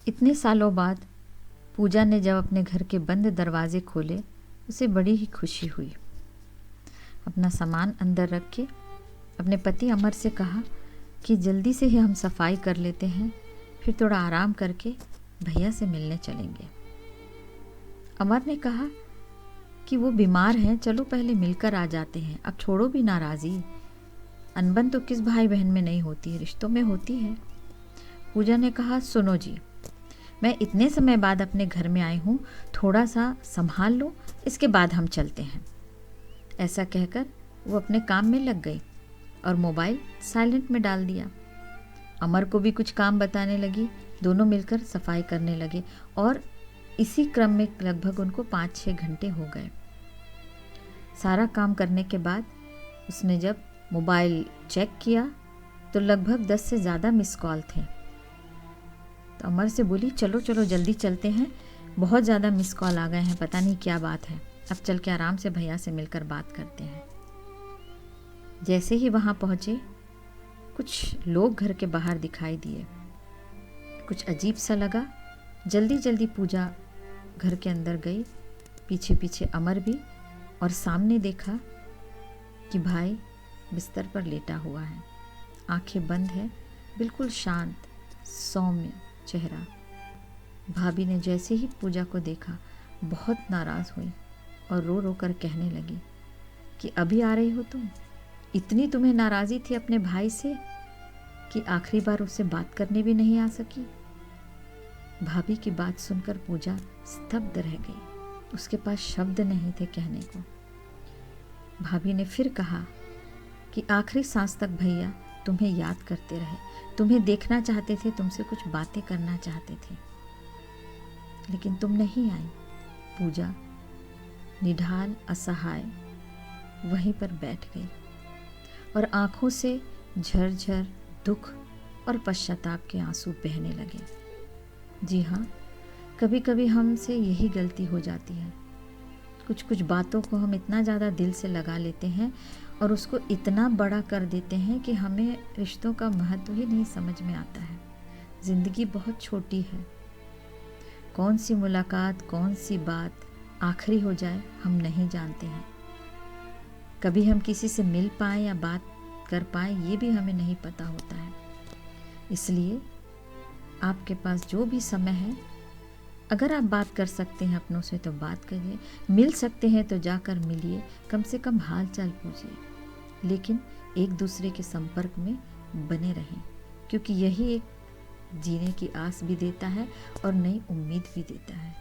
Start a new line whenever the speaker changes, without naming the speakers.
इतने सालों बाद पूजा ने जब अपने घर के बंद दरवाजे खोले, उसे बड़ी ही खुशी हुई। अपना सामान अंदर रख के अपने पति अमर से कहा कि जल्दी से ही हम सफाई कर लेते हैं, फिर थोड़ा आराम करके भैया से मिलने चलेंगे। अमर ने कहा कि वो बीमार हैं, चलो पहले मिलकर आ जाते हैं, अब छोड़ो भी नाराज़ी। अनबन तो किस भाई बहन में नहीं होती है, रिश्तों में होती है। पूजा ने कहा, सुनो जी, मैं इतने समय बाद अपने घर में आई हूँ, थोड़ा सा संभाल लो, इसके बाद हम चलते हैं। ऐसा कहकर वो अपने काम में लग गई और मोबाइल साइलेंट में डाल दिया। अमर को भी कुछ काम बताने लगी, दोनों मिलकर सफाई करने लगे और इसी क्रम में लगभग उनको 5-6 घंटे हो गए। सारा काम करने के बाद उसने जब मोबाइल चेक किया तो लगभग 10 से ज़्यादा मिस कॉल थे। तो अमर से बोली, चलो चलो जल्दी चलते हैं, बहुत ज़्यादा मिस कॉल आ गए हैं, पता नहीं क्या बात है, अब चल के आराम से भैया से मिलकर बात करते हैं। जैसे ही वहाँ पहुँचे, कुछ लोग घर के बाहर दिखाई दिए। कुछ अजीब सा लगा। जल्दी जल्दी पूजा घर के अंदर गई, पीछे पीछे अमर भी, और सामने देखा कि भाई बिस्तर पर लेटा हुआ है, आंखें बंद है, बिल्कुल शांत सौम्य चेहरा। भाभी ने जैसे ही पूजा को देखा बहुत नाराज़ हुई और रो रो कर कहने लगी कि अभी आ रही हो तुम? इतनी तुम्हें नाराज़ी थी अपने भाई से कि आखिरी बार उससे बात करने भी नहीं आ सकी। भाभी की बात सुनकर पूजा स्तब्ध रह गई, उसके पास शब्द नहीं थे कहने को। भाभी ने फिर कहा कि आखिरी सांस तक भैया तुम्हें याद करते रहे, तुम्हें देखना चाहते थे, तुमसे कुछ बातें करना चाहते थे, लेकिन तुम नहीं आई। पूजा निढाल असहाय वहीं पर बैठ गई और आंखों से झरझर दुख और पश्चाताप के आंसू बहने लगे। जी हाँ, कभी कभी हमसे यही गलती हो जाती है। कुछ कुछ बातों को हम इतना ज़्यादा दिल से लगा लेते हैं और उसको इतना बड़ा कर देते हैं कि हमें रिश्तों का महत्व ही नहीं समझ में आता है। ज़िंदगी बहुत छोटी है, कौन सी मुलाकात, कौन सी बात आखिरी हो जाए हम नहीं जानते हैं। कभी हम किसी से मिल पाए या बात कर पाए ये भी हमें नहीं पता होता है। इसलिए आपके पास जो भी समय है, अगर आप बात कर सकते हैं अपनों से तो बात करिए, मिल सकते हैं तो जाकर मिलिए, कम से कम हाल चाल पूछिए, लेकिन एक दूसरे के संपर्क में बने रहें, क्योंकि यही एक जीने की आस भी देता है और नई उम्मीद भी देता है।